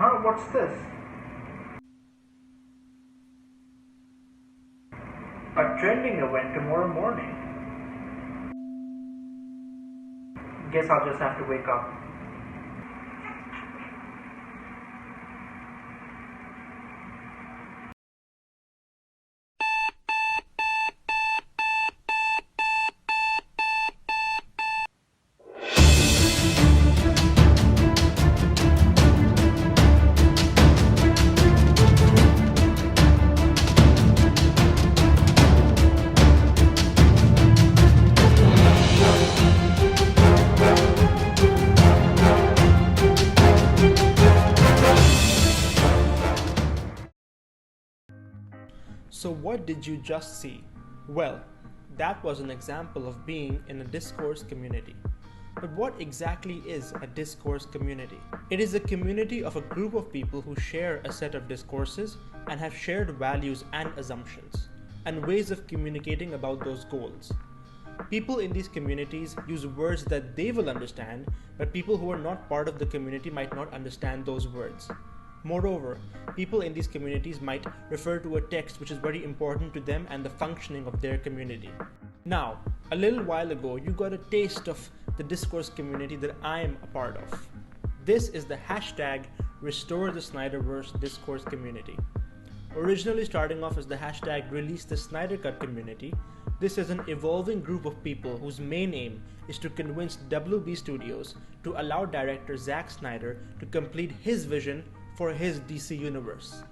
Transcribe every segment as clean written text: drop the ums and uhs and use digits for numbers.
Huh? What's this? A trending event tomorrow morning. Guess I'll just have to wake up. So what did you just see? Well, that was an example of being in a discourse community. But what exactly is a discourse community? It is a community of a group of people who share a set of discourses and have shared values and assumptions, and ways of communicating about those goals. People in these communities use words that they will understand, but people who are not part of the community might not understand those words. Moreover, people in these communities might refer to a text which is very important to them and the functioning of their community. Now, a little while ago, you got a taste of the discourse community that I am a part of. This is the hashtag Restore the Snyderverse Discourse Community. Originally starting off as the hashtag Release the Snyder Cut Community, this is an evolving group of people whose main aim is to convince WB Studios to allow director Zack Snyder to complete his vision for his DC universe.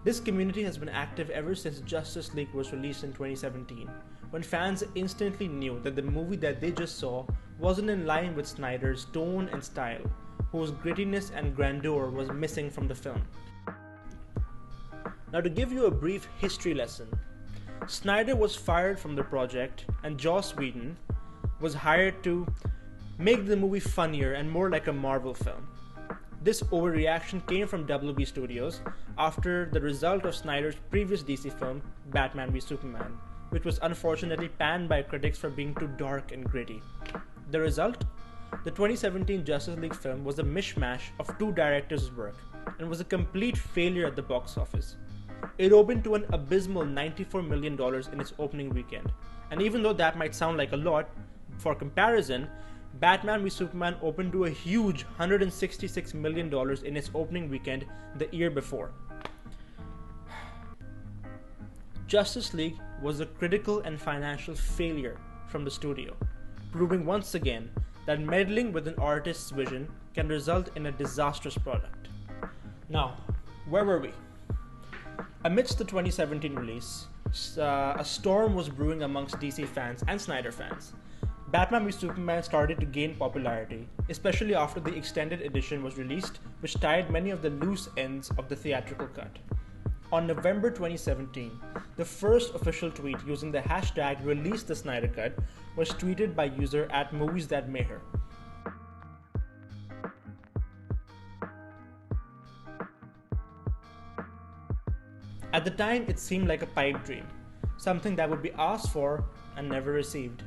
This community has been active ever since Justice League was released in 2017, when fans instantly knew that the movie that they just saw wasn't in line with Snyder's tone and style, whose grittiness and grandeur was missing from the film. Now, to give you a brief history lesson, Snyder was fired from the project and Joss Whedon was hired to make the movie funnier and more like a Marvel film. This overreaction came from WB Studios after the result of Snyder's previous DC film, Batman v Superman, which was unfortunately panned by critics for being too dark and gritty. The result? The 2017 Justice League film was a mishmash of two directors' work and was a complete failure at the box office. It opened to an abysmal $94 million in its opening weekend, and even though that might sound like a lot, for comparison, Batman v Superman opened to a huge $166 million in its opening weekend the year before. Justice League was a critical and financial failure from the studio, proving once again that meddling with an artist's vision can result in a disastrous product. Now, where were we? Amidst the 2017 release, a storm was brewing amongst DC fans and Snyder fans. Batman v Superman started to gain popularity, especially after the extended edition was released, which tied many of the loose ends of the theatrical cut. On November 2017, the first official tweet using the hashtag #ReleaseTheSnyderCut was tweeted by user @MoviesThatMayher. At the time, it seemed like a pipe dream, something that would be asked for and never received.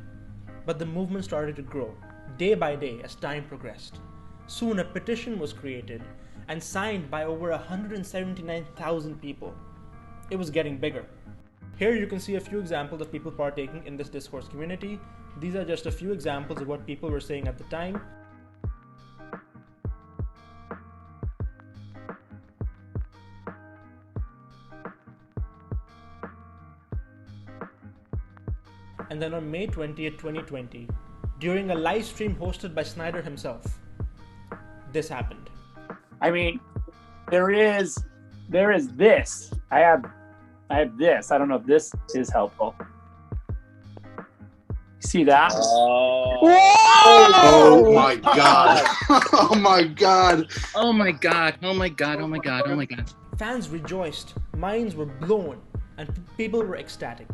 But the movement started to grow, day by day as time progressed. Soon a petition was created and signed by over 179,000 people. It was getting bigger. Here you can see a few examples of people partaking in this discourse community. These are just a few examples of what people were saying at the time. And then on May 20th, 2020, during a live stream hosted by Snyder himself, this happened. I mean, there is this. I have this. I don't know if this is helpful. See that? Oh my god. Oh my god. Oh my god. Oh my god. Oh my god. Oh my god. Fans rejoiced, minds were blown, and people were ecstatic.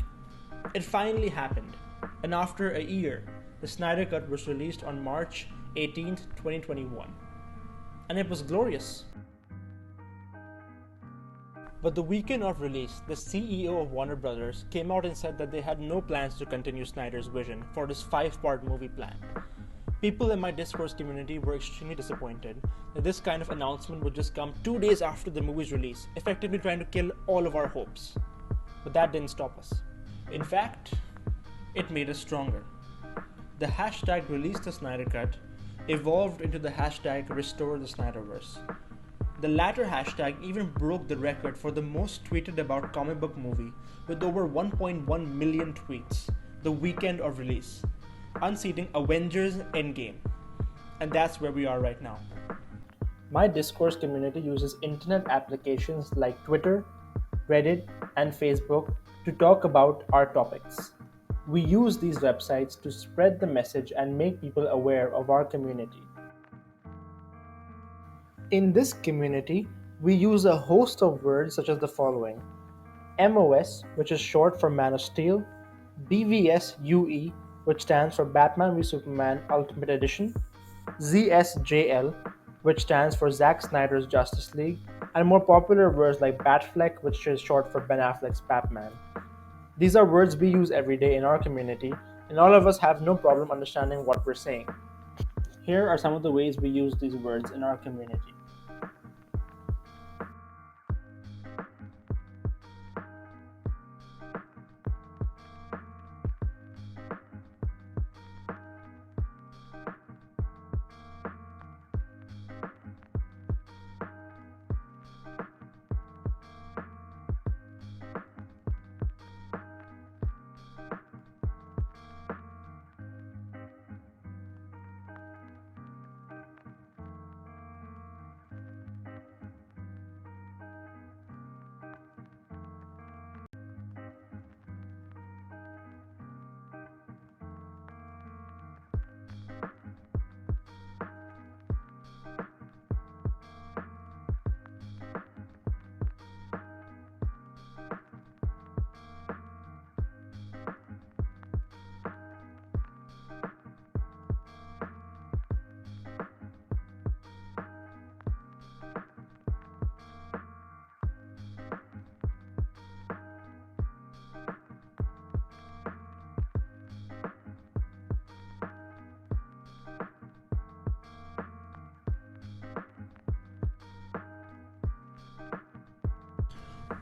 It finally happened, and after a year, the Snyder Cut was released on March 18th, 2021. And it was glorious. But the weekend of release, the CEO of Warner Brothers came out and said that they had no plans to continue Snyder's vision for this 5-part movie plan. People in my Discourse community were extremely disappointed that this kind of announcement would just come 2 days after the movie's release, effectively trying to kill all of our hopes. But that didn't stop us. In fact, it made us stronger. The hashtag Release the Snyder Cut evolved into the hashtag Restore the Snyderverse. The latter hashtag even broke the record for the most tweeted about comic book movie with over 1.1 million tweets the weekend of release, unseating Avengers Endgame. And that's where we are right now. My Discourse community uses internet applications like Twitter, Reddit, and Facebook to talk about our topics. We use these websites to spread the message and make people aware of our community. In this community, we use a host of words such as the following: MOS, which is short for Man of Steel, BVSUE, which stands for Batman v Superman Ultimate Edition, ZSJL, which stands for Zack Snyder's Justice League, and more popular words like Batfleck, which is short for Ben Affleck's Batman. These are words we use every day in our community, and all of us have no problem understanding what we're saying. Here are some of the ways we use these words in our community.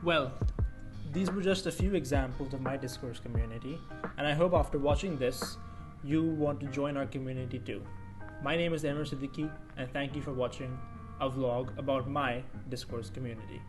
Well, these were just a few examples of my Discourse community, and I hope after watching this, you want to join our community too. My name is Emir Siddiqui, and thank you for watching a vlog about my Discourse community.